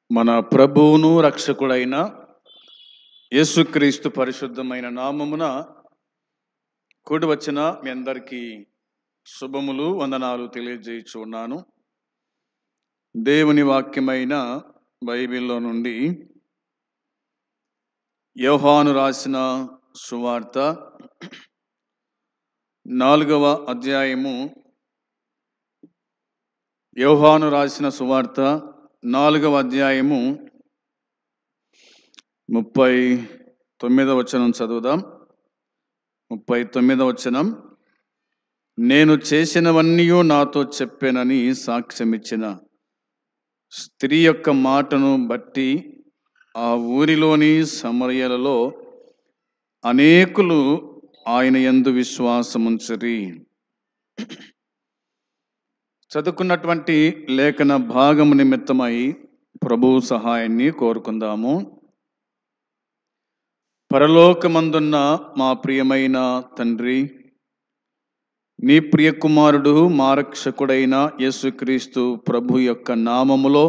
మన ప్రభువును రక్షకుడైన యేసుక్రీస్తు పరిశుద్ధమైన నామమున కూడి వచ్చిన మీ అందరికీ శుభములు వందనాలు తెలియజేయుచున్నాను. దేవుని వాక్యమైన బైబిల్లో నుండి యోహాను రాసిన సువార్త 4వ అధ్యాయము. యోహాను రాసిన సువార్త 4వ అధ్యాయము 39వ వచనం చదువుదాం. 39వ వచనం. నేను చేసినవన్నీ నాతో చెప్పానని సాక్ష్యమిచ్చిన స్త్రీ యొక్క మాటను బట్టి ఆ ఊరిలోని సమరయలలో అనేకులు ఆయన యందు విశ్వాసముంచిరి. చదువుకున్నటువంటి లేఖన భాగము నిమిత్తమై ప్రభు సహాయాన్ని కోరుకుందాము. పరలోకమందున్న మా ప్రియమైన తండ్రి, నీ ప్రియ కుమారుడు మా రక్షకుడైన యేసుక్రీస్తు ప్రభు యొక్క నామములో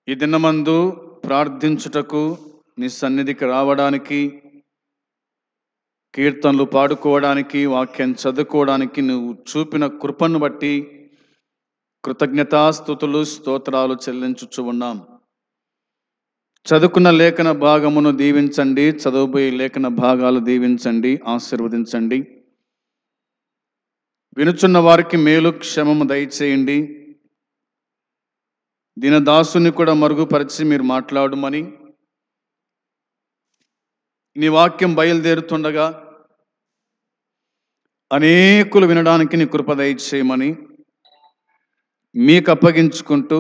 ఈ దినమందు ప్రార్థించుటకు, నీ సన్నిధికి రావడానికి, కీర్తనలు పాడుకోవడానికి, వాక్యం చదువుకోవడానికి నువ్వు చూపిన కృపను బట్టి కృతజ్ఞతాస్తుతులు స్తోత్రాలు చెల్లించుచు ఉన్నాం. చదువుకున్న లేఖన భాగమును దీవించండి, చదువుబోయే లేఖన భాగాలు దీవించండి, ఆశీర్వదించండి. వినుచున్న వారికి మేలు క్షేమము దయచేయండి. దీనదాసుని కూడా మరుగుపరిచి మీరు మాట్లాడమని, నీ వాక్యం బయలుదేరుతుండగా అనేకులు వినడానికి నీ కృప దయచేయమని మీకు అప్పగించుకుంటూ,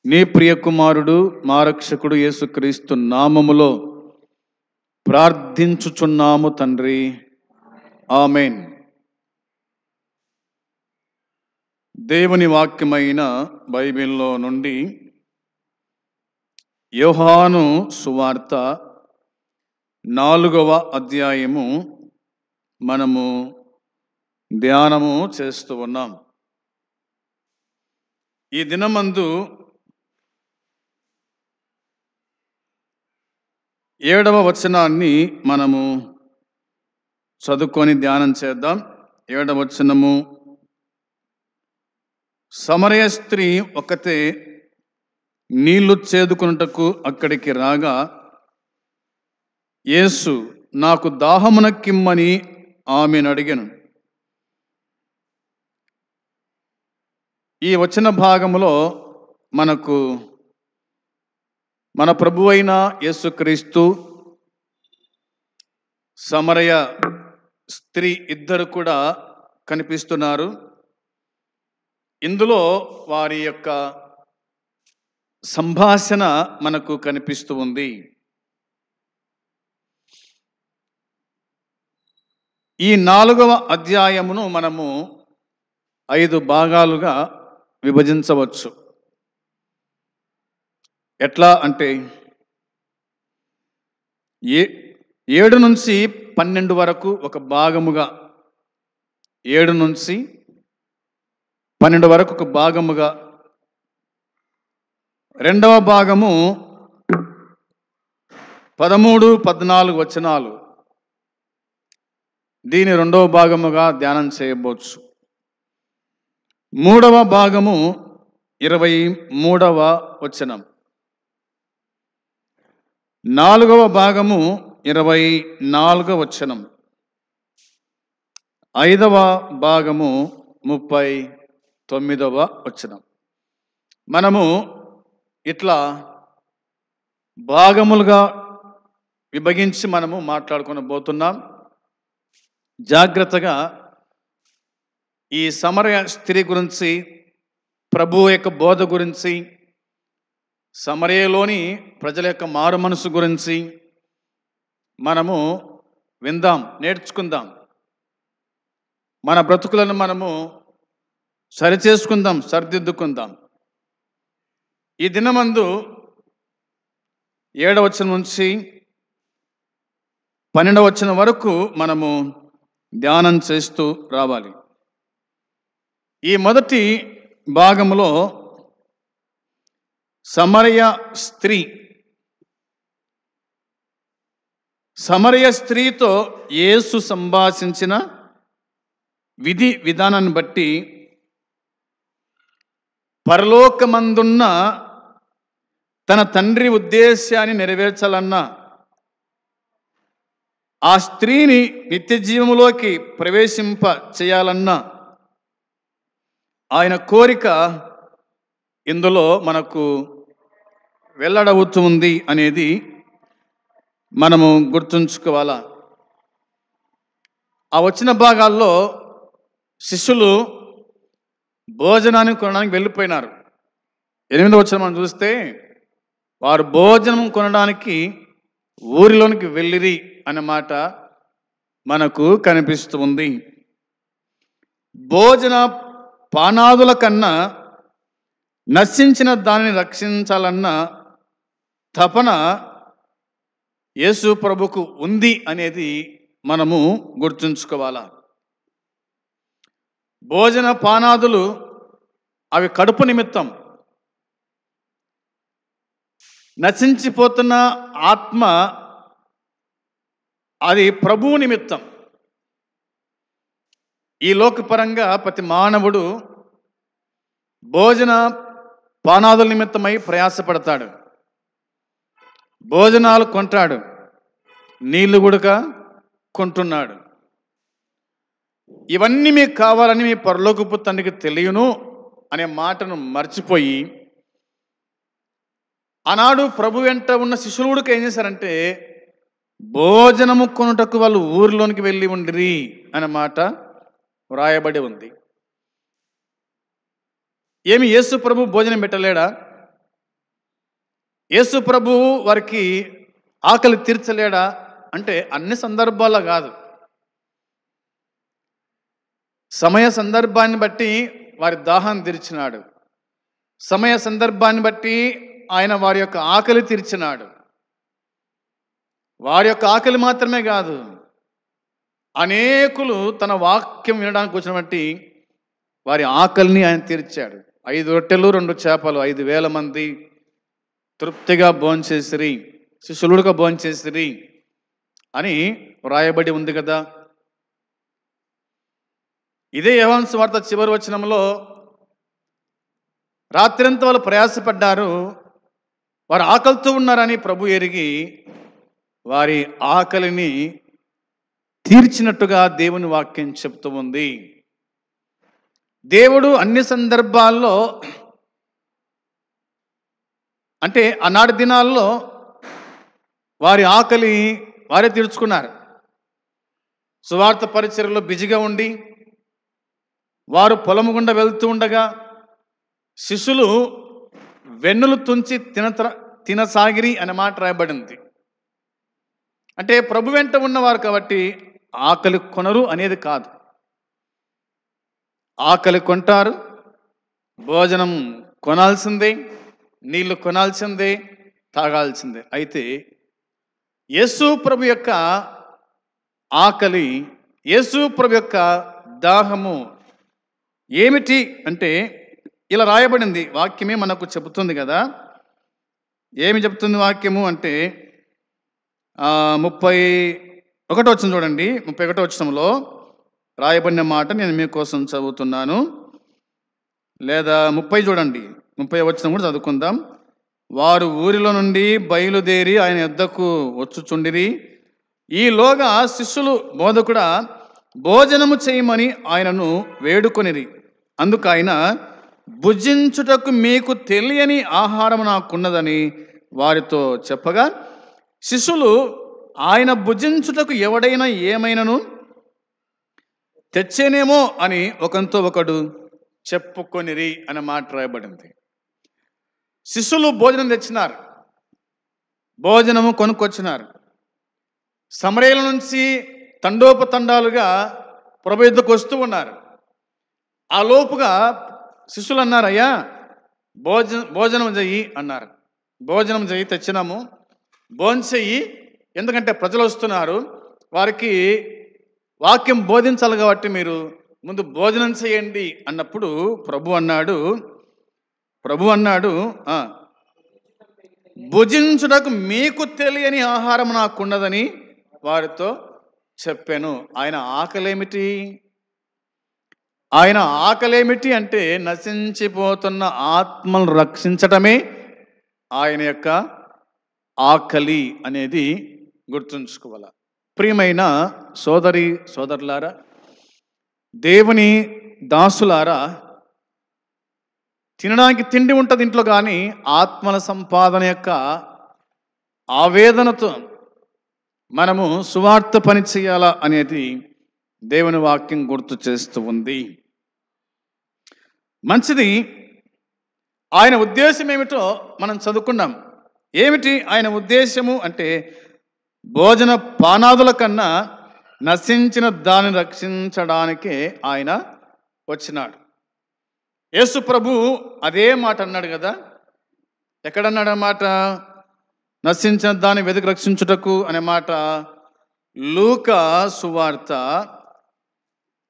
నీ ప్రియ కుమారుడు మా రక్షకుడు యేసుక్రీస్తు నామములో ప్రార్థించుచున్నాము తండ్రి, ఆమేన్. దేవుని వాక్యమైన బైబిల్లో నుండి యోహాను సువార్త 4వ అధ్యాయము మనము ధ్యానము చేస్తూ ఉన్నాం. ఈ దినమందు 7వ వచనాన్ని మనము చదువుకొని ధ్యానం చేద్దాం. 7వ వచనము. సమరయ స్త్రీ ఒకతే నీళ్లు చేదుకొనుటకు అక్కడికి రాగా, యేసు నాకు దాహమునకిమ్మని ఆమెను అడిగాను. ఈ వచన భాగములో మనకు మన ప్రభువైన యేసుక్రీస్తు, సమరయ స్త్రీ ఇద్దరు కూడా కనిపిస్తున్నారు. ఇందులో వారి యొక్క సంభాషణ మనకు కనిపిస్తూ ఉంది. ఈ 4వ అధ్యాయమును మనము 5 భాగాలుగా విభజించవచ్చు. ఎట్లా అంటే 7 నుంచి 12 వరకు ఒక భాగముగా, 7 నుంచి 12 వరకు ఒక భాగముగా, రెండవ భాగము 13, 14 వచనాలు, దీని రెండవ భాగముగా ధ్యానం చేయవచ్చు. మూడవ భాగము 23వ వచనం, 4వ భాగము 24వ వచనం, 5వ భాగము 39వ వచనం. మనము ఇట్లా భాగములుగా విభజించి మనము మాట్లాడుకోబోతున్నాం. జాగ్రత్తగా ఈ సమరయ స్త్రీ గురించి, ప్రభు యొక్క బోధ గురించి, సమరయలోని ప్రజల యొక్క మారు మనసు గురించి మనము విందాం, నేర్చుకుందాం. మన బ్రతుకులను మనము సరిచేసుకుందాం, సరిదిద్దుకుందాం. ఈ దినమందు 7వ వచనం నుంచి 12వ వచనం వరకు మనము ధ్యానం చేస్తూ రావాలి. ఈ మొదటి భాగంలో సమరయ స్త్రీ. సమరయ స్త్రీతో యేసు సంభాషించిన విధి విధానాన్ని బట్టి పరలోకమందున్న తన తండ్రి ఉద్దేశాన్ని నెరవేర్చాలన్న, ఆ స్త్రీని నిత్య జీవములోకి ప్రవేశింప చేయాలన్న ఆయన కోరిక ఇందులో మనకు వెల్లడవుతుంది అనేది మనము గుర్తుంచుకోవాలా. ఆ వచ్చిన భాగాల్లో శిష్యులు భోజనాన్ని కొనడానికి వెళ్ళిపోయినారు. 8వ వచనం మనం చూస్తే వారు భోజనం కొనడానికి ఊరిలోనికి వెళ్ళిరి అనే మాట మనకు కనిపిస్తుంది. భోజన పానాదుల కన్నా నశించిన దానిని రక్షించాలన్న తపన యేసు ప్రభుకు ఉంది అనేది మనము గుర్తుంచుకోవాలా. భోజన పానాదులు అవి కడుపు నిమిత్తం, నశించిపోతున్న ఆత్మ అది ప్రభువు నిమిత్తం. ఈ లోకపరంగా ప్రతి మానవుడు భోజన పానాదుల నిమిత్తమై ప్రయాసపడతాడు, భోజనాలు కొంటాడు, నీళ్లు గుడక కొంటున్నాడు. ఇవన్నీ మీకు కావాలని మీ పరలోకపు తండ్రికి తెలియను అనే మాటను మర్చిపోయి ఆనాడు ప్రభు వెంట ఉన్న శిష్యులు కూడా ఏం చేశారంటే భోజనము కొనుటకు వాళ్ళు ఊరిలోనికి వెళ్ళి ఉండిరి అనే మాట వ్రాయబడి ఉంది. ఏమి యేసు ప్రభు భోజనం పెట్టలేడా? యేసు ప్రభు వారికి ఆకలి తీర్చలేడా అంటే అన్ని సందర్భాల్లో కాదు. సమయ సందర్భాన్ని బట్టి వారి దాహాన్ని తీర్చినాడు, సమయ సందర్భాన్ని బట్టి ఆయన వారి యొక్క ఆకలి తీర్చినాడు. వారి యొక్క ఆకలి మాత్రమే కాదు, అనేకులు తన వాక్యం వినడానికి వచ్చినటువంటి వారి ఆకలిని ఆయన తీర్చాడు. 5 రొట్టెలు 2 చేపలు 5,000 మంది తృప్తిగా భోంచేసిరి, శిష్యులుగా భోంచేసిరి అని వ్రాయబడి ఉంది కదా. ఇదే యోహాను సువార్త చివరి వచనంలో రాత్రంతా వాళ్ళు ప్రయాసపడ్డారు, వారు ఆకలితో ఉన్నారని ప్రభు ఎరిగి వారి ఆకలిని తీర్చినట్టుగా దేవుని వాక్యం చెప్తూ ఉంది. దేవుడు అన్ని సందర్భాల్లో, అంటే ఆనాటి దినాల్లో వారి ఆకలి వారే తీర్చుకున్నారు. సువార్త పరిచర్యలో బిజీగా ఉండి వారు పొలము గుండా వెళ్తూ ఉండగా శిష్యులు వెన్నులు తుంచి తినసాగిరి అనే మాట రాయబడింది. అంటే ప్రభు వెంట ఉన్నవారు కాబట్టి ఆకలి కొనరు అనేది కాదు, ఆకలి కొంటారు, భోజనం కొనాల్సిందే, నీళ్లు కొనాల్సిందే, తాగాల్సిందే. అయితే యేసు ప్రభు యొక్క ఆకలి, యేసు ప్రభు యొక్క దాహము ఏమిటి అంటే ఇలా రాయబడింది. వాక్యమే మనకు చెబుతుంది కదా. ఏమి చెప్తుంది వాక్యము అంటే 31వ వచనం చూడండి. 31వ వచనంలో రాయబడిన మాట నేను మీకోసం చదువుతున్నాను. లేదా 30 చూడండి, 30వ వచనం కూడా చదువుకుందాం. వారు ఊరిలో నుండి బయలుదేరి ఆయన యొద్దకు వచ్చుచుండిరి. ఈలోగా శిష్యులు బోధకుడా భోజనము చేయమని ఆయనను వేడుకొనిరి. అందుకు ఆయన భుజించుటకు మీకు తెలియని ఆహారం నాకున్నదని వారితో చెప్పగా శిష్యులు ఆయన భుజించుటకు ఎవడైనా ఏమైనను తెచ్చేనేమో అని ఒకరితో ఒకడు చెప్పుకొనిరి అనే మాట రాయబడింది. శిష్యులు భోజనం తెచ్చినారు, భోజనము కొనుక్కొచ్చినారు. సమరయల నుంచి తండోపతండాలుగా ప్రభు యొద్దకు వస్తూ ఉన్నారు. ఆ లోపుగా శిష్యులు అన్నారు, అయ్యా భోజనం చెయ్యి అన్నారు. భోజనం చెయ్యి, తెచ్చినాము, భోంచెయ్యి, ఎందుకంటే ప్రజలు వస్తున్నారు, వారికి వాక్యం బోధించాలి కాబట్టి మీరు ముందు భోజనం చేయండి అన్నప్పుడు ప్రభు అన్నాడు భుజించుటకు మీకు తెలియని ఆహారం నాకున్నదని వారితో చెప్పాను. ఆయన ఆకలేమిటి? ఆయన ఆకలేమిటి అంటే నశించిపోతున్న ఆత్మను రక్షించటమే ఆయన యొక్క ఆకలి అనేది గుర్తుంచుకోవాలి. ప్రియమైన సోదరులారా, దేవుని దాసులారా, తినడానికి తిండి ఉంటుంది ఇంట్లో, కానీ ఆత్మల సంపాదన యొక్క ఆవేదనతో మనము సువార్త పని చేయాలా అనేది దేవుని వాక్యం గుర్తు చేస్తూ ఉంది. మంచిది. ఆయన ఉద్దేశం ఏమిటో మనం చదువుకున్నాం. ఏమిటి ఆయన ఉద్దేశము అంటే, భోజన పానాదుల కన్నా నశించిన దాన్ని రక్షించడానికే ఆయన వచ్చినాడు. యేసు ప్రభు అదే మాట అన్నాడు కదా. ఎక్కడన్నాడు అన్నమాట? నశించిన దాన్ని వెతికి రక్షించుటకు అనే మాట లూకా సువార్త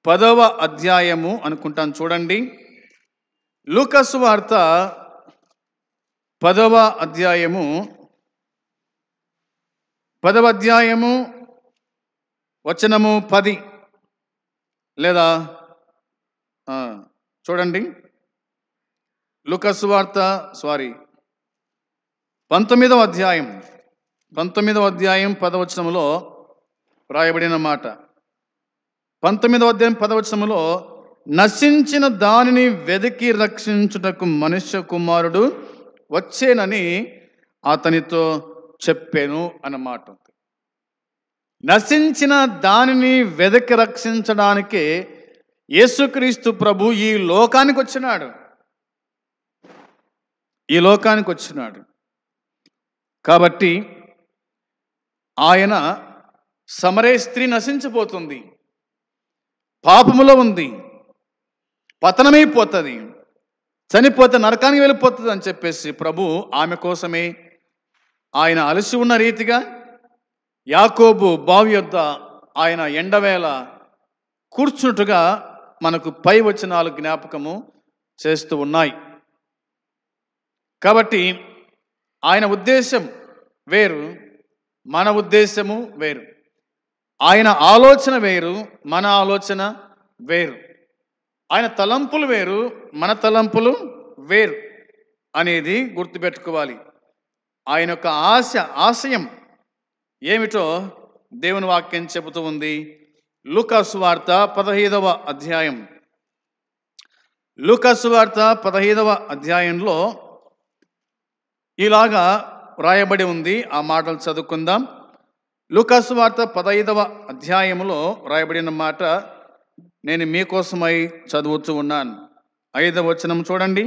10వ అధ్యాయము అనుకుంటాను, చూడండి. లూకా సువార్త 10వ అధ్యాయము వచనము 10 లేదా చూడండి. లూకా సువార్త 19వ అధ్యాయం 10వ వచనములో రాయబడిన మాట. 19వ అధ్యాయం 10వ వచనములో, నశించిన దానిని వెదికి రక్షించుటకు మనుష్య కుమారుడు వచ్చేనని అతనితో చెప్పాను అన్నమాట. నశించిన దానిని వెదకి రక్షించడానికే యేసుక్రీస్తు ప్రభు ఈ లోకానికి వచ్చినాడు. కాబట్టి ఆయన సమరే స్త్రీ నశించిపోతుంది, పాపములో ఉంది, పతనమైపోతుంది, చనిపోతే నరకానికి వెళ్ళిపోతుంది అని చెప్పేసి ప్రభు ఆమె కోసమే ఆయన అలసి ఉన్న రీతిగా యాకోబు బావి యొద్ద ఆయన ఎండవేళ కూర్చున్నట్టుగా మనకు పై వచనాలు జ్ఞాపకము చేస్తూ ఉన్నాయి. కాబట్టి ఆయన ఉద్దేశం వేరు, మన ఉద్దేశము వేరు. ఆయన ఆలోచన వేరు, మన ఆలోచన వేరు. ఆయన తలంపులు వేరు, మన తలంపులు వేరు అనేది గుర్తుపెట్టుకోవాలి. ఆయన యొక్క ఆశయం ఏమిటో దేవుని వాక్యం చెబుతూ ఉంది. లూకా సువార్త 15వ అధ్యాయంలో ఇలాగా రాయబడి ఉంది. ఆ మాటలు చదువుకుందాం. లూకా సువార్త 15వ అధ్యాయంలో రాయబడిన మాట నేను మీకోసమై చదువుతూ ఉన్నాను. 5వ వచనం చూడండి.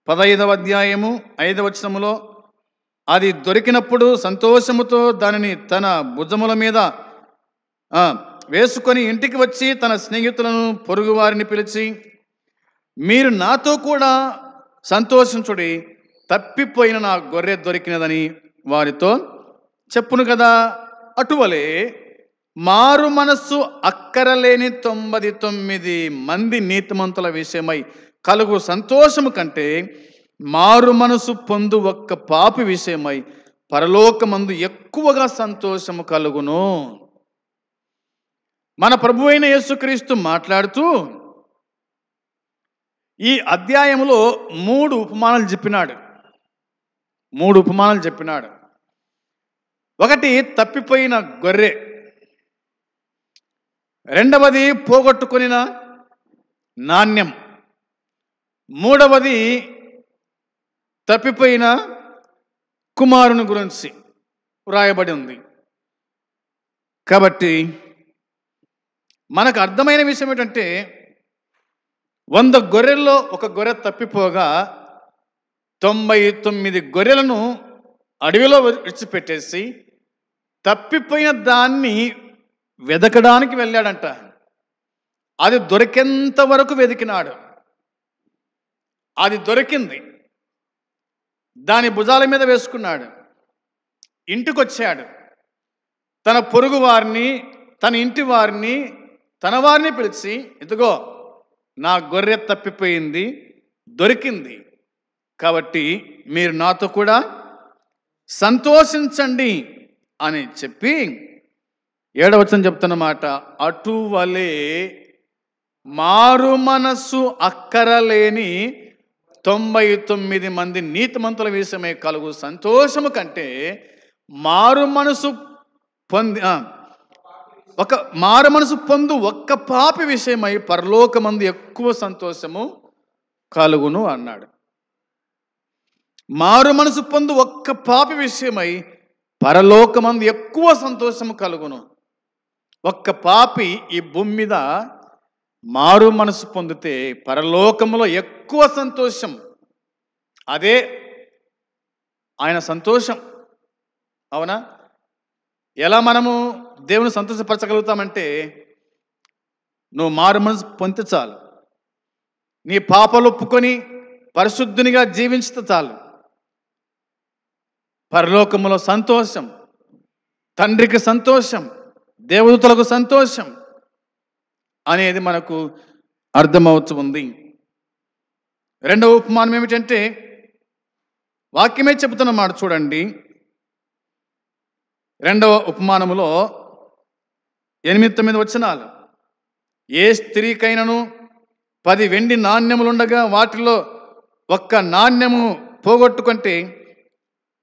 15వ అధ్యాయము 5వ వచనములో, అది దొరికినప్పుడు సంతోషముతో దానిని తన భుజముల మీద వేసుకొని ఇంటికి వచ్చి తన స్నేహితులను పొరుగు వారిని పిలిచి, మీరు నాతో కూడా సంతోషించుడి, తప్పిపోయిన నా గొర్రె దొరికినదని వారితో చెప్పును కదా. అటువలే మారు మనస్సు అక్కరలేని 99 మంది నీతిమంతుల విషయమై కలుగు సంతోషము కంటే మారు మనసు పొందు ఒక్క పాపి విషయమై పరలోకమందు ఎక్కువగా సంతోషము కలుగును. మన ప్రభు అయిన యేసుక్రీస్తు మాట్లాడుతూ ఈ అధ్యాయములో 3 ఉపమానాలు చెప్పినాడు. ఒకటి తప్పిపోయిన గొర్రె, రెండవది పోగొట్టుకొనిన నాణ్యం, మూడవది తప్పిపోయిన కుమారుని గురించి వ్రాయబడి ఉంది. కాబట్టి మనకు అర్థమైన విషయం ఏంటంటే, 100 గొర్రెల్లో ఒక గొర్రె తప్పిపోగా 99 గొర్రెలను అడవిలో విడిచిపెట్టేసి తప్పిపోయిన దాన్ని వెదకడానికి వెళ్ళాడంట. అది దొరికేంత వరకు వెతికినాడు. అది దొరికింది, దాని భుజాల మీద వేసుకున్నాడు, ఇంటికి వచ్చాడు. తన పొరుగు వారిని, తన ఇంటి వారిని, తన వారిని పిలిచి, ఇదిగో నా గొర్రె తప్పిపోయింది, దొరికింది, కాబట్టి మీరు నాతో కూడా సంతోషించండి అని చెప్పి 7వ వచనం చెప్తున్నమాట, అటువలే మారు మనస్సు అక్కరలేని 99 మంది నీతిమంతుల విషయమై కలుగు సంతోషము కంటే మారు మనసు పొంది మారు మనసు పొందు ఒక్క పాపి విషయమై పరలోకమందు ఎక్కువ సంతోషము కలుగును అన్నాడు. మారు మనసు పొందు ఒక్క పాపి విషయమై పరలోకమందు ఎక్కువ సంతోషము కలుగును. ఒక్క పాపి ఈ భూమి మీద మారు మనసు పొందితే పరలోకములో ఎక్కువ సంతోషం. అదే ఆయన సంతోషం. అవునా? ఎలా మనము దేవుని సంతోషపరచగలుగుతామంటే, నువ్వు మారు మనసు పొందితే చాలు, నీ పాపాలు ఒప్పుకొని పరిశుద్ధునిగా జీవించితే చాలు, పరలోకములో సంతోషం, తండ్రికి సంతోషం, దేవదూతలకు సంతోషం అనేది మనకు అర్థమవుతుంది. రెండవ ఉపమానం ఏమిటంటే, వాక్యమే చెబుతున్నమాట చూడండి. రెండవ ఉపమానములో 8-9 వచనాలు. ఏ స్త్రీకైనను 10 వెండి నాణ్యములుండగా వాటిలో ఒక్క నాణ్యము పోగొట్టుకుంటే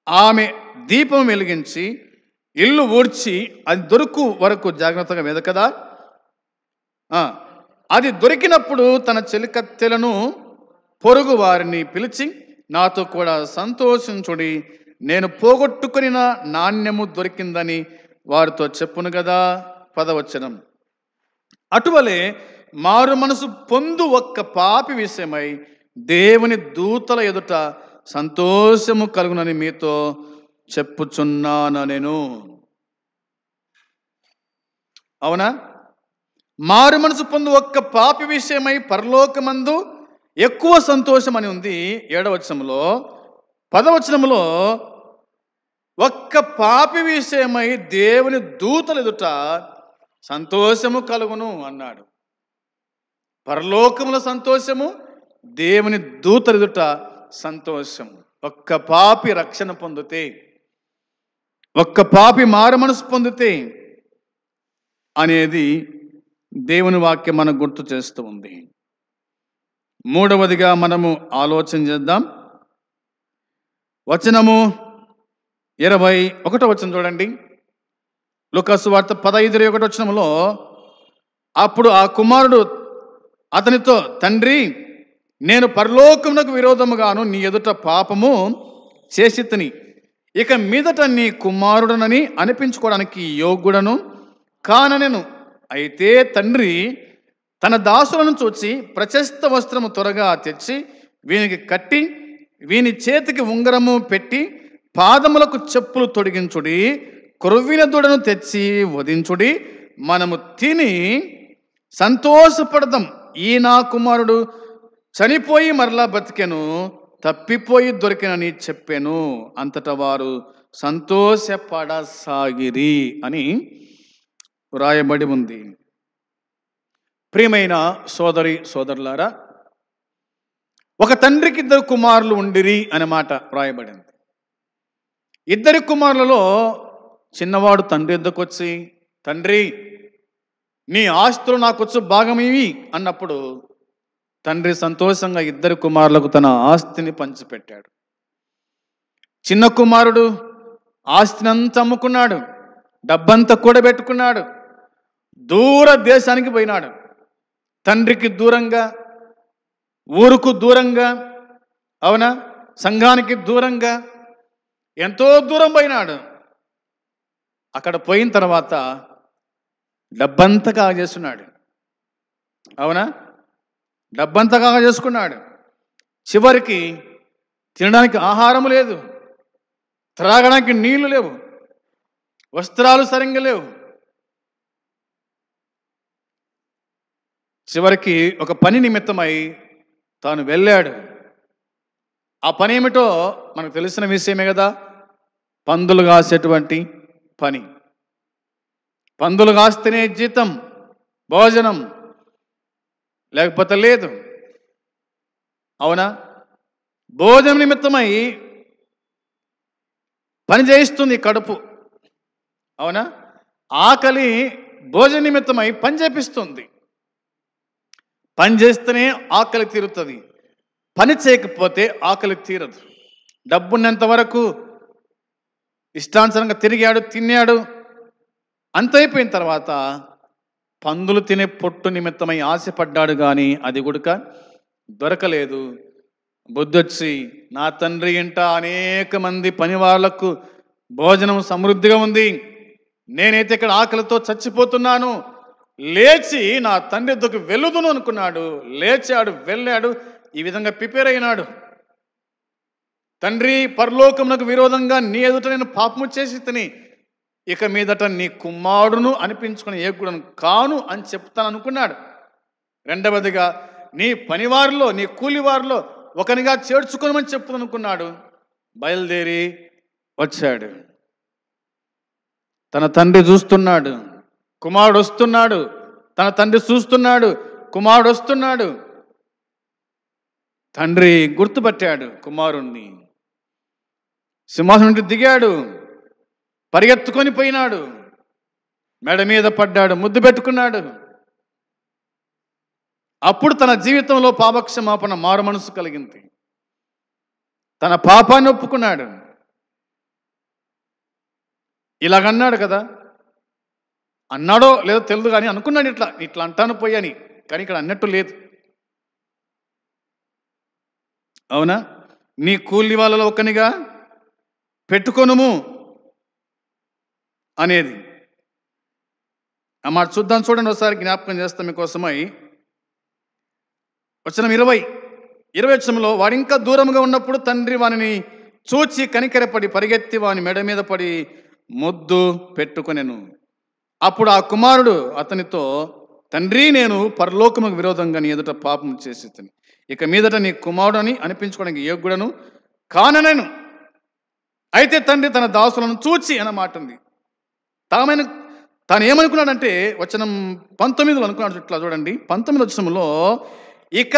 ఆమె దీపం వెలిగించి ఇల్లు ఊడ్చి అది దొరుకు వరకు జాగ్రత్తగా వెదకదా? అది దొరికినప్పుడు తన చెలికత్తెలను పొరుగు వారిని పిలిచి, నాతో కూడా సంతోషించుడి, నేను పోగొట్టుకుని నాణ్యము దొరికిందని వారితో చెప్పును కదా. 10వ వచనం. అటువలే మారు మనసు పొందు ఒక్క పాపి విషయమై దేవుని దూతల ఎదుట సంతోషము కలుగునని మీతో చెప్పుచున్నాను నేను. అవునా? మారు మనసు పొందు ఒక్క పాపి విషయమై పరలోకమందు ఎక్కువ సంతోషం అని ఉంది 7వ వచనంలో. 10వ వచనంలో ఒక్క పాపి విషయమై దేవుని దూతల ఎదుట సంతోషము కలుగును అన్నాడు. పరలోకముల సంతోషము, దేవుని దూతల ఎదుట సంతోషం. ఒక్క పాపి రక్షణ పొందితే, ఒక్క పాపి మారు మనసు పొందితే అనేది దేవుని వాక్యం మనకు గుర్తు చేస్తూ ఉంది. మూడవదిగా మనము ఆలోచన చేద్దాం. వచనము 21వ వచనం చూడండి. లూకా సువార్త 15:21 వచనంలో, అప్పుడు ఆ కుమారుడు అతనితో, తండ్రి, నేను పరలోకమునకు విరోధముగాను నీ ఎదుట పాపము చేసి తిని, ఇక మీదట నీ కుమారుడనని అనిపించుకోవడానికి యోగ్యుడను కాననెను. అయితే తండ్రి తన దాసులను చూచి ప్రశస్త వస్త్రము త్వరగా తెచ్చి వీనికి కట్టి, వీని చేతికి ఉంగరము పెట్టి, పాదములకు చెప్పులు తొడిగించుడి, క్రొవ్విన దూడను తెచ్చి వధించుడి, మనము తిని సంతోషపడదాం. ఈ నా కుమారుడు చనిపోయి మరలా బతికెను, తప్పిపోయి దొరికినని చెప్పాను. అంతటా వారు సంతోషపడసాగిరి అని వ్రాయబడి ఉంది. ప్రియమైన సోదరి సోదరులారా, ఒక తండ్రికి 2 కుమారులు ఉండిరి అనే మాట వ్రాయబడింది. 2 కుమారులలో చిన్నవాడు తండ్రి వద్దకు వచ్చి, తండ్రి, నీ ఆస్తులు నాకు వచ్చు భాగం ఇవి అన్నప్పుడు తండ్రి సంతోషంగా 2 కుమారులకు తన ఆస్తిని పంచిపెట్టాడు. చిన్న కుమారుడు ఆస్తినంతా అమ్ముకున్నాడు, డబ్బంతా కూడబెట్టుకున్నాడు, దూర దేశానికి పోయినాడు. తండ్రికి దూరంగా, ఊరుకు దూరంగా, అవునా, సంఘానికి దూరంగా, ఎంతో దూరం పోయినాడు. అక్కడ పోయిన తర్వాత డబ్బంతా కాజేస్తున్నాడు. అవునా? డబ్బంతా కాజేసుకున్నాడు. చివరికి తినడానికి ఆహారం లేదు, త్రాగడానికి నీళ్లు లేవు, వస్త్రాలు సరిగ్గా లేవు. చివరికి ఒక పని నిమిత్తమై తాను వెళ్ళాడు. ఆ పని ఏమిటో మనకు తెలిసిన విషయమే కదా. పందులు కాసేటువంటి పని. పందులు కాస్తేనే జీతం, భోజనం, లేకపోతే లేదు. అవునా? భోజనం నిమిత్తమై పని చేయిస్తుంది కడుపు. అవునా? ఆకలి భోజన నిమిత్తమై పని చేపిస్తుంది. పని చేస్తేనే ఆకలి తీరుతుంది, పని చేయకపోతే ఆకలి తీరదు. డబ్బున్నంత వరకు ఇష్టానుసారంగా తిరిగాడు, తిన్నాడు, అంతైపోయిన తర్వాత పందులు తినే పొట్టు నిమిత్తమై ఆశపడ్డాడు, కానీ అది గుడక దొరకలేదు. బుద్ధొచ్చి నా తండ్రి ఇంట అనేక మంది పని వాళ్లకు భోజనం సమృద్ధిగా ఉంది, నేనైతే ఇక్కడ ఆకలితో చచ్చిపోతున్నాను, లేచి నా తండ్రి వద్దకు వెళ్ళుదును అనుకున్నాడు. లేచాడు, వెళ్ళాడు, ఈ విధంగా ప్రిపేర్ అయినాడు. తండ్రి, పరలోకమునకు విరోధంగా నీ ఎదుట నేను పాపము చేసి తిని ఇక మీదట నీ కుమారుడును అనిపించుకుని ఏకుడను కాను అని చెప్తాను అనుకున్నాడు. రెండవదిగా నీ పనివారిలో, నీ కూలివారిలో ఒకనిగా చేర్చుకోనమని చెప్తాను అనుకున్నాడు. బయలుదేరి వచ్చాడు. తన తండ్రి చూస్తున్నాడు, కుమారుడు వస్తున్నాడు. తన తండ్రి చూస్తున్నాడు, కుమారుడు వస్తున్నాడు. తండ్రి గుర్తుపట్టాడు కుమారుణ్ణి. సింహాసనం నుండి దిగాడు, పరిగెత్తుకొని పోయినాడు, మెడ మీద పడ్డాడు, ముద్దు పెట్టుకున్నాడు. అప్పుడు తన జీవితంలో పాపక్షమాపణ, మారు మనసు కలిగింది. తన పాపాన్ని ఒప్పుకున్నాడు. ఇలాగన్నాడు కదా, అన్నాడో లేదో తెలియదు కానీ అనుకున్నాడు, ఇట్లా ఇట్లా అంటాను పోయని. కానీ ఇక్కడ అన్నట్టు లేదు. అవునా? నీ కూలి వాళ్ళలో ఒకనిగా పెట్టుకొనుము అనేది. ఆ మాట చూద్దాం, చూడండి ఒకసారి, జ్ఞాపకం చేస్తాం మీకోసమై. వచనం 20 వచనంలో, వాడు ఇంకా దూరంగా ఉన్నప్పుడు తండ్రి వానిని చూచి కనికరపడి పరిగెత్తి వాని మెడ మీద పడి ముద్దు పెట్టుకొనెను. అప్పుడు ఆ కుమారుడు అతనితో, తండ్రి, నేను పరలోకముకు విరోధంగా నీ ఎదుట పాపం చేసి తిని ఇక మీదట నీ కుమారుడు అని అనిపించుకోవడానికి యోగ్యుడను కాననెను. అయితే తండ్రి తన దాసులను చూచి అన్నమాట ఉంది. తాను ఏమనుకున్నాడంటే వచనం 19లో అనుకున్నాడు. ఇట్లా చూడండి, 19 వచనంలో, ఇక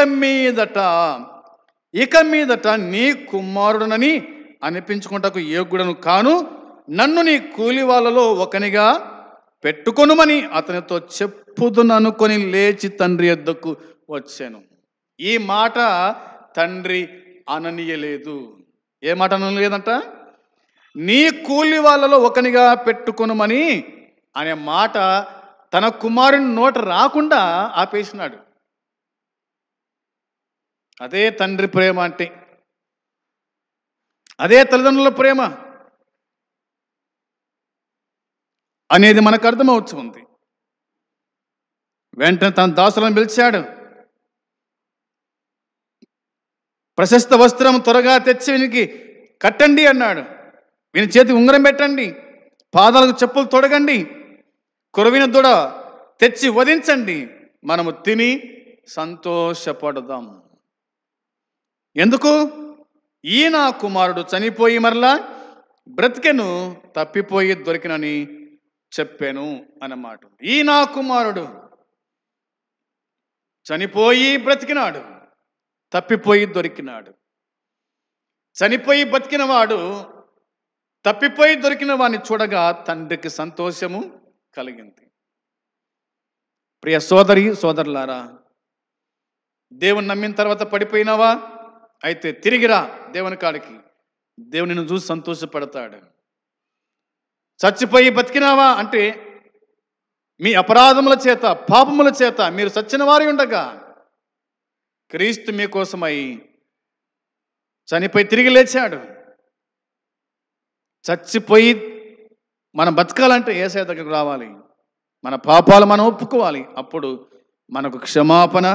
మీదట నీ కుమారుడునని అనిపించుకుంటకు యోగ్యుడను కాను, నన్ను నీ కూలి వాళ్ళలో ఒకనిగా పెట్టుకొనుమని అతనితో చెప్పుదుననుకొని లేచి తండ్రి యొద్దకు వచ్చాను. ఈ మాట తండ్రి అననీయలేదు. ఏ మాట అనలేదంట? నీ కూలి వాళ్ళలో ఒకనిగా పెట్టుకొనుమని అనే మాట తన కుమారుని నోట రాకుండా ఆపేసినాడు. అదే తండ్రి ప్రేమ అంటే, అదే తల్లిదండ్రుల ప్రేమ అనేది మనకు అర్థమవుతుంది. వెంటనే తన దాసులను పిలిచాడు. ప్రశస్త వస్త్రం త్వరగా తెచ్చి వీనికి కట్టండి అన్నాడు. వీని చేతి ఉంగరం పెట్టండి, పాదాలకు చెప్పులు తొడగండి, కొరవిన దూడ తెచ్చి వధించండి, మనము తిని సంతోషపడదాం. ఎందుకు? ఈ నా కుమారుడు చనిపోయి మరలా బ్రతికెను, తప్పిపోయి దొరికినని చెప్పాను అన్నమాట. ఈ నా కుమారుడు చనిపోయి బ్రతికినాడు, తప్పిపోయి దొరికినాడు. చనిపోయి బతికినవాడు తప్పిపోయి దొరికిన వాడిని చూడగా తండ్రికి సంతోషము కలిగింది. ప్రియ సోదరి సోదరులారా, దేవుని నమ్మిన తర్వాత పడిపోయినావా? అయితే తిరిగిరా దేవుని కాడికి. దేవుని నిన్ను చూసి సంతోషపడతాడు. చచ్చిపోయి బతికినావా అంటే మీ అపరాధముల చేత, పాపముల చేత మీరు చచ్చిన వారి ఉండగా క్రీస్తు మీకోసమై చనిపోయి తిరిగి లేచాడు. చచ్చిపోయి మనం బతకాలంటే యేసయ్య దగ్గరకు రావాలి, మన పాపాలు మనం ఒప్పుకోవాలి. అప్పుడు మనకు క్షమాపణ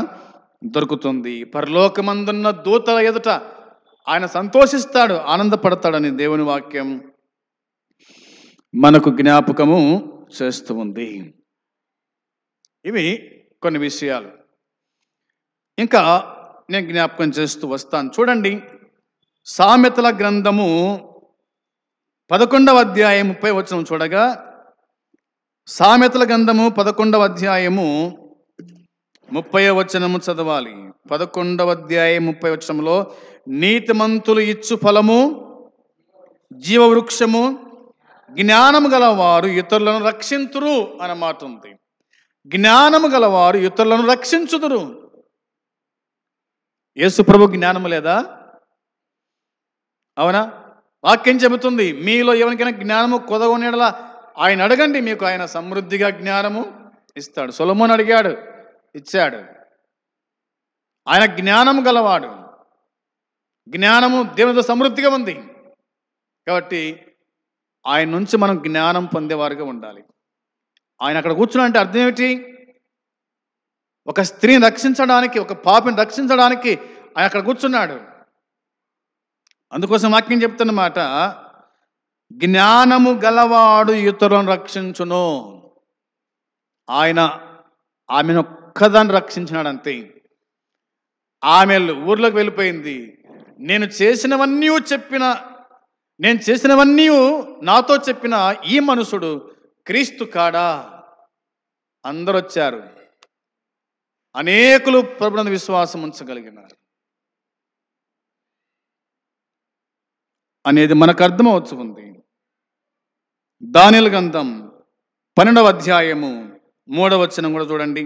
దొరుకుతుంది. పరలోకమందున్న దూతల ఎదుట ఆయన సంతోషిస్తాడు, ఆనందపడతాడని దేవుని వాక్యం మనకు జ్ఞాపకము చేస్తూ ఉంది. ఇవి కొన్ని విషయాలు ఇంకా నేను జ్ఞాపకం చేస్తూ వస్తాను. చూడండి, సామెతల గ్రంథము 11వ అధ్యాయం 30వ వచనం చూడగా, సామెతల గ్రంథము 11వ అధ్యాయము 30వ వచనము చదవాలి. 11వ అధ్యాయం 30వ వచనంలో, నీతిమంతులు ఇచ్చు ఫలము జీవవృక్షము, జ్ఞానము గలవారు ఇతరులను రక్షింతురు అన్న మాట ఉంది. జ్ఞానము గలవారు ఇతరులను రక్షించుదురు. యేసు ప్రభు జ్ఞానము లేదా? అవునా? వాక్యం చెబుతుంది, మీలో ఎవరికైనా జ్ఞానము కొదవనేలా ఆయన అడగండి, మీకు ఆయన సమృద్ధిగా జ్ఞానము ఇస్తాడు. సొలొమోను అడిగాడు, ఇచ్చాడు. ఆయన జ్ఞానము గలవాడు. జ్ఞానము దేవునితో సమృద్ధిగా ఉంది కాబట్టి ఆయన నుంచి మనం జ్ఞానం పొందేవారుగా ఉండాలి. ఆయన అక్కడ కూర్చున్నాడంటే అర్థం ఏమిటి? ఒక స్త్రీని రక్షించడానికి, ఒక పాపిని రక్షించడానికి ఆయన అక్కడ కూర్చున్నాడు. అందుకోసం వాక్యం చెప్తున్నమాట, జ్ఞానము గలవాడు ఇతరులను రక్షించును. ఆయన ఆమెను ఒక్కదాన్ని రక్షించినాడు అంతే. ఆమె ఊర్లోకి వెళ్ళిపోయింది. నేను చేసినవన్నీ నాతో చెప్పిన ఈ మనుషుడు క్రీస్తు కాడా? అందరూ వచ్చారు. అనేకులు ప్రభునందు విశ్వాసం ఉంచగలిగినారు అనేది మనకు అర్థమవచ్చు ఉంది. దానియేలు గ్రంథం 12వ అధ్యాయము 3వ వచనం కూడా చూడండి.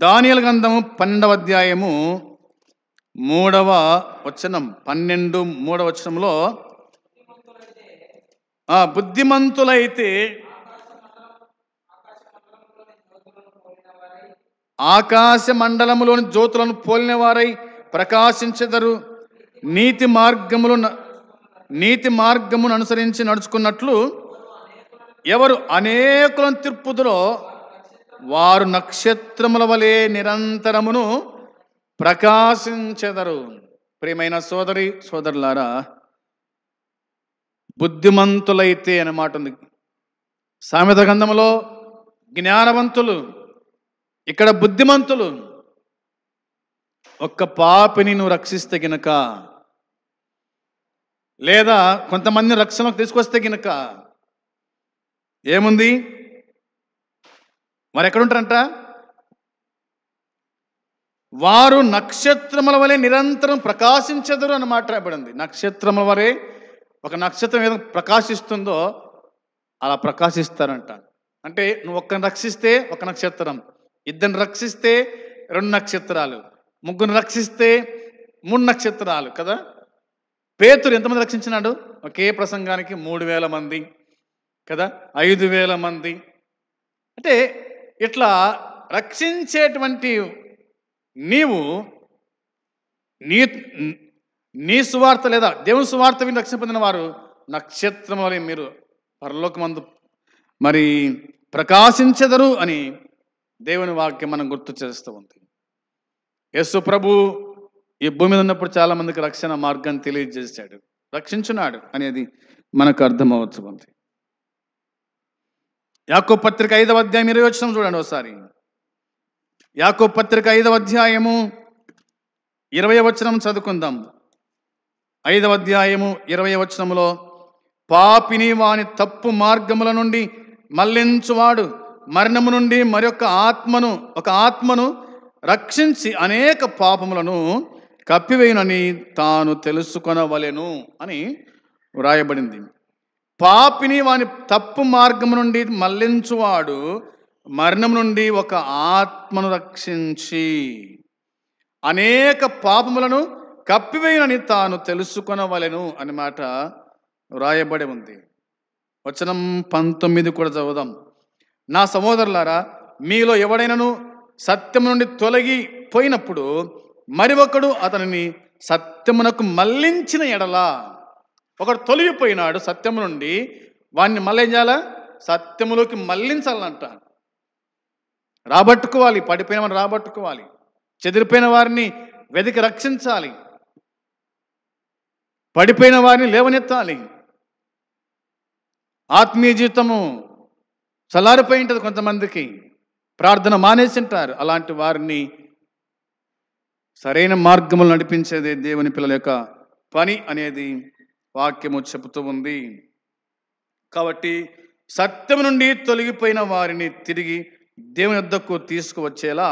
దానియేలు గ్రంథము 12వ అధ్యాయము 3వ వచనం, 3వ వచనంలో, బుద్ధిమంతులైతే ఆకాశ మండలములోని జ్యోతులను పోలిన వారై ప్రకాశించెదరు. నీతి మార్గమును అనుసరించి నడుచుకున్నట్లు ఎవరు అనేకులను తిప్పుదురో వారు నక్షత్రముల వలె నిరంతరమును ప్రకాశించెదరు. ప్రియమైన సోదరి సోదరులారా, బుద్ధిమంతులైతే అనే మాట ఉంది. సామెత గ్రంథములో జ్ఞానవంతులు, ఇక్కడ బుద్ధిమంతులు. ఒక్క పాపిని నువ్వు రక్షిస్తే గినక, లేదా కొంతమందిని రక్షణకు తీసుకొస్తే గినక ఏముంది? మరి ఎక్కడుంటారంట? వారు నక్షత్రముల వలె నిరంతరం ప్రకాశించెదరు అని మాట్లాడబడింది. నక్షత్రముల వలె, ఒక నక్షత్రం ఏదో ప్రకాశిస్తుందో అలా ప్రకాశిస్తారంట. అంటే నువ్వు ఒక్కరిని రక్షిస్తే ఒక నక్షత్రం, ఇద్దరిని రక్షిస్తే 2 నక్షత్రాలు, ముగ్గురిని రక్షిస్తే 3 నక్షత్రాలు కదా. పేతురు ఎంతమంది రక్షించినాడు? ఒకే ప్రసంగానికి 3000 మంది కదా, 5000 మంది. అంటే ఇట్లా రక్షించేటువంటి నీవు నీ సువార్త లేదా దేవుని సువార్త విని రక్షణ పొందిన వారు నక్షత్రం వలె మీరు పరలోకమందు మరి ప్రకాశించెదరు అని దేవుని వాక్యం మనం గుర్తు చేస్తూ ఉంది. యేసు ప్రభు ఈ భూమి మీద ఉన్నప్పుడు చాలా మందికి రక్షణ మార్గాన్ని తెలియజేశాడు, రక్షించున్నాడు అనేది మనకు అర్థమవచ్చు ఉంది. యాకోబు పత్రిక 5వ అధ్యాయం 20వ వచనం చూడండి ఒకసారి. యాకోబు పత్రిక 5వ అధ్యాయము 20వ వచనం చదువుకుందాం. 5వ అధ్యాయము 20వ వచనంలో, పాపిని వాని తప్పు మార్గముల నుండి మళ్లించువాడు మరణము నుండి మరొక ఆత్మను రక్షించి అనేక పాపములను కప్పివేయునని తాను తెలుసుకొనవలెను అని వ్రాయబడింది. పాపిని వాని తప్పు మార్గము నుండి మళ్లించువాడు మరణం నుండి ఒక ఆత్మను రక్షించి అనేక పాపములను కప్పివేయునని తాను తెలుసుకొనవలెను అని మాట వ్రాయబడి ఉంది. వచనం 19 కూడా చదువుదాం. నా సహోదరులారా, మీలో ఎవడైనాను సత్యం నుండి తొలగిపోయినప్పుడు మరి ఒకడు అతనిని సత్యమునకు మళ్లించిన ఎడల, ఒకడు తొలగిపోయినాడు సత్యము నుండి, వాడిని మళ్ళీ ఏం చేయాలా? సత్యములోకి మళ్లించాలంట. రాబట్టుకోవాలి, పడిపోయిన వారిని రాబట్టుకోవాలి, చెదిరిపోయిన వారిని వెతికి రక్షించాలి, పడిపోయిన వారిని లేవనెత్తాలి. ఆత్మీయ జీవితము చల్లారిపోయి ఉంటుంది, కొంతమందికి ప్రార్థన మానేసింటారు. అలాంటి వారిని సరైన మార్గములు నడిపించేది దేవుని పిల్లల యొక్క పని అనేది వాక్యము చెబుతూ ఉంది. కాబట్టి సత్యం నుండి తొలగిపోయిన వారిని తిరిగి దేవుని వద్దకు తీసుకువచ్చేలా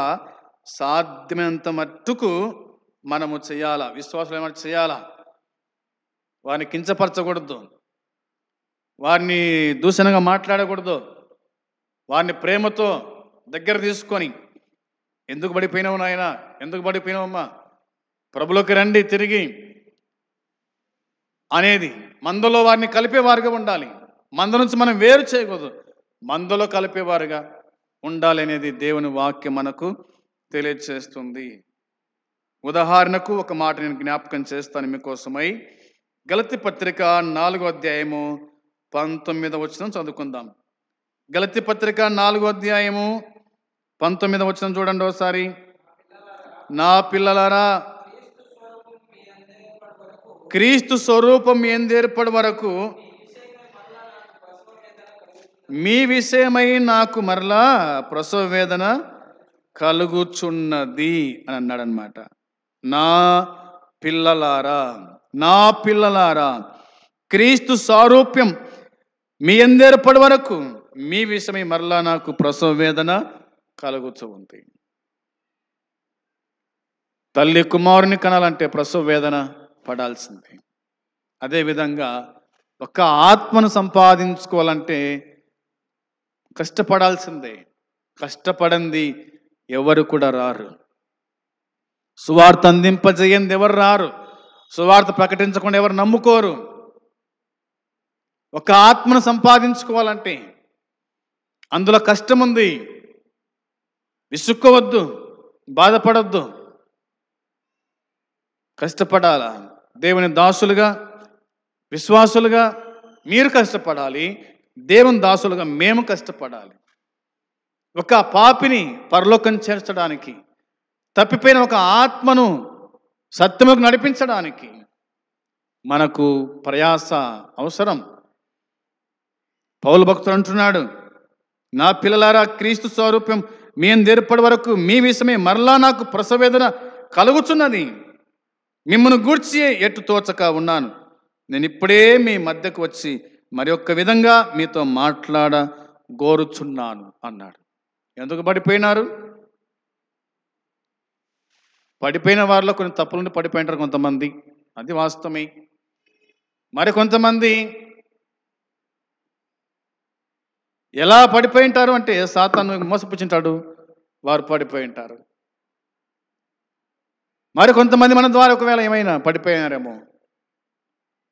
సాధ్యమైనంత మట్టుకు మనము చేయాలా, విశ్వాసులు ఏమైనా చేయాలా. వారిని కించపరచకూడదు, వారిని దూషణగా మాట్లాడకూడదు. వారిని ప్రేమతో దగ్గర తీసుకొని, ఎందుకు పడిపోయినావు నాయన, ఎందుకు పడిపోయినావమ్మా, ప్రభులోకి రండి తిరిగి అనేది మందలో వారిని కలిపేవారుగా ఉండాలి. మంద నుంచి మనం వేరు చేయకూడదు, మందలో కలిపేవారుగా ఉండాలి అనేది దేవుని వాక్యం మనకు తెలియజేస్తుంది. ఉదాహరణకు ఒక మాట నేను జ్ఞాపకం చేస్తాను మీకోసమై. గలతీ పత్రిక 4వ అధ్యాయము 19వ వచనం చదువుకుందాం. గలతీ పత్రిక 4వ అధ్యాయము 19వ వచనం చూడండి ఒకసారి. నా పిల్లలారా, క్రీస్తు స్వరూపం మీ యందు ఏర్పడు వరకు మీ విషయమై నాకు మరలా ప్రసవ వేదన కలుగుచున్నది అని అన్నాడు అనమాట. నా పిల్లలారా, నా పిల్లలారా, క్రీస్తు సారూప్యం మీ యందు ఏర్పడు వరకు మీ విషయమై మరలా నాకు ప్రసవ వేదన కలుగుతూ ఉంది. తల్లి కుమారుని కనాలంటే ప్రసవ వేదన పడాల్సిందే. అదేవిధంగా ఒక ఆత్మను సంపాదించుకోవాలంటే కష్టపడాల్సిందే. కష్టపడంది ఎవరు కూడా రారు. సువార్త అందింపజేయంది ఎవరు రారు. సువార్త ప్రకటించకుండా ఎవరు నమ్ముకోరు. ఒక ఆత్మను సంపాదించుకోవాలంటే అందులో కష్టం ఉంది. విసుక్కోవద్దు, బాధపడద్దు, కష్టపడాలా. దేవుని దాసులుగా, విశ్వాసులుగా మీరు కష్టపడాలి. దేవుని దాసులుగా మేము కష్టపడాలి. ఒక పాపిని పరలోకం చేర్చడానికి, తప్పిపోయిన ఒక ఆత్మను సత్యముకు నడిపించడానికి మనకు ప్రయాస అవసరం. పౌలు భక్తుడు అంటున్నాడు, నా పిల్లలారా, క్రీస్తు స్వరూప్యం మీ యందు ఏర్పడి వరకు మీ విషయమే మరలా నాకు ప్రసవేదన కలుగుచున్నది. మిమ్మల్ని గూర్చి ఎట్టు తోచక ఉన్నాను. నేను ఇప్పుడే మీ మధ్యకు వచ్చి మరి ఒక్క విధంగా మీతో మాట్లాడగోరుచున్నాను అన్నాడు. ఎందుకు పడిపోయినారు? పడిపోయిన వారిలో కొన్ని తప్పులుండి పడిపోయినారు కొంతమంది, అది వాస్తవమే. మరి కొంతమంది ఎలా పడిపోయి ఉంటారు అంటే సాతాను మోసపుచ్చింటాడు, వారు పడిపోయి ఉంటారు. మరి కొంతమంది మన ద్వారా ఒకవేళ ఏమైనా పడిపోయినారేమో,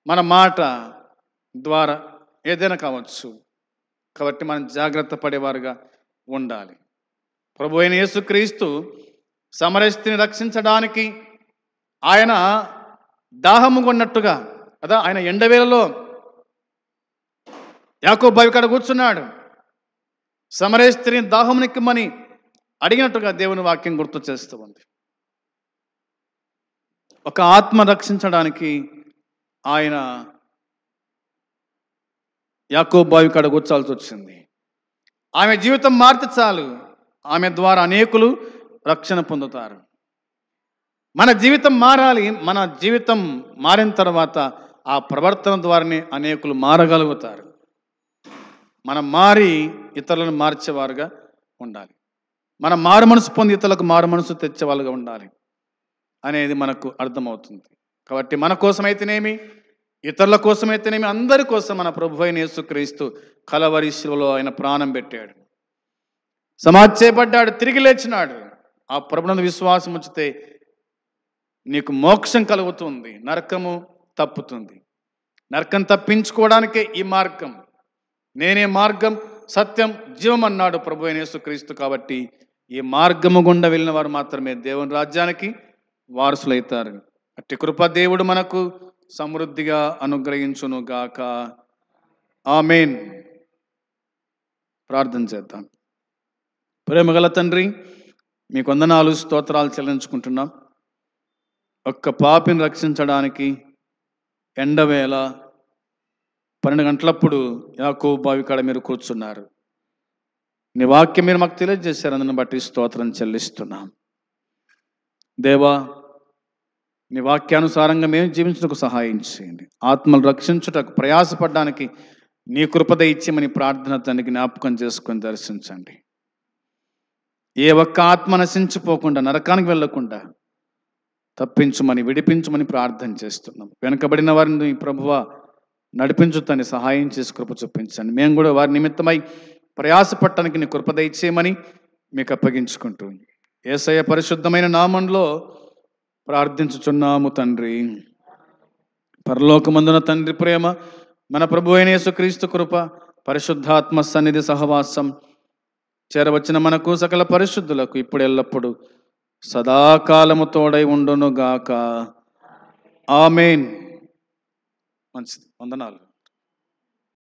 మన మాట ద్వారా ఏదైనా కావచ్చు. కాబట్టి మనం జాగ్రత్త పడేవారుగా ఉండాలి. ప్రభు అయిన యేసుక్రీస్తు సమరయ స్త్రీని రక్షించడానికి ఆయన దాహము కొన్నట్టుగా కదా, ఆయన ఎండవేళలో యాకోబు బావి కాడ కూర్చున్నాడు. సమరయ స్త్రీని దాహమునిక్కమని అడిగినట్టుగా దేవుని వాక్యం గుర్తు చేస్తూ ఉంది. ఒక ఆత్మ రక్షించడానికి ఆయన యాకోబు బావి కాడ కూర్చాల్సి వచ్చింది. ఆమె జీవితం మారితే చాలు, ఆమె ద్వారా అనేకులు రక్షణ పొందుతారు. మన జీవితం మారాలి. మన జీవితం మారిన తర్వాత ఆ ప్రవర్తన ద్వారానే అనేకులు మారగలుగుతారు. మనం మారి ఇతరులను మార్చేవారుగా ఉండాలి. మనం మారు మనసు పొంది ఇతరులకు మారు మనసు తెచ్చేవాళ్ళుగా ఉండాలి అనేది మనకు అర్థమవుతుంది. కాబట్టి మన కోసమైతేనేమి, ఇతరుల కోసమైతేనేమి, అందరి కోసం మన ప్రభువైన యేసుక్రీస్తు కలవరి శిలువలో ఆయన ప్రాణం పెట్టాడు, సమాధి చేయబడ్డాడు, తిరిగి లేచినాడు. ఆ ప్రభునందు విశ్వాసం ఉంచితే నీకు మోక్షం కలుగుతుంది, నరకము తప్పుతుంది. నరకం తప్పించుకోవడానికే ఈ మార్గం. నేనే మార్గం, సత్యం, జీవం అన్నాడు ప్రభువైన యేసుక్రీస్తు. కాబట్టి ఈ మార్గము గుండా వెళ్ళిన వారు మాత్రమే దేవుని రాజ్యానికి వారసులైతారు. అట్టి కృప దేవుడు మనకు సమృద్ధిగా అనుగ్రహించును గాక. ఆమేన్. ప్రార్థన చేద్దాం. ప్రేమగల తండ్రి, మీకు వందనాలు, స్తోత్రాలు చెల్లించుకుంటున్నాం. ఒక్క పాపిని రక్షించడానికి ఎండవేళ 12 గంటలప్పుడు యాకోబు బావి కాడ మీరు కూర్చున్నారు. నీ వాక్యం మీరు మాకు తెలియజేశారు, అందుని బట్టి స్తోత్రం చెల్లిస్తున్నాం. దేవా, నీ వాక్యానుసారంగా మేము జీవించుటకు సహాయం చేయండి. ఆత్మలు రక్షించుటకు ప్రయాసపడడానికి నీ కృపద ఇచ్చేమని ప్రార్థన తండ్రి జ్ఞాపకం చేసుకొని దర్శించండి. ఏ ఒక్క ఆత్మ నశించిపోకుండా, నరకానికి వెళ్ళకుండా తప్పించమని, విడిపించమని ప్రార్థన చేస్తున్నాం. వెనుకబడిన వారిని ప్రభువా నడిపించుతని సహాయం చేసి కృప చూపించండి. మేము కూడా వారి నిమిత్తమై ప్రయాసపడటానికి నీ కృప దయచేయమని మీకు అప్పగించుకుంటూ యేసయ్య పరిశుద్ధమైన నామంలో ప్రార్థించుచున్నాము తండ్రి. పరలోకమందున తండ్రి ప్రేమ, మన ప్రభు అయిన యేసుక్రీస్తు కృప, పరిశుద్ధాత్మ సన్నిధి సహవాసం చేరవచ్చిన మనకు సకల పరిశుద్ధులకు ఇప్పుడు ఎల్లప్పుడు సదాకాలము తోడై ఉండునుగాక. ఆమేన్. మంచిది. వందనాలు.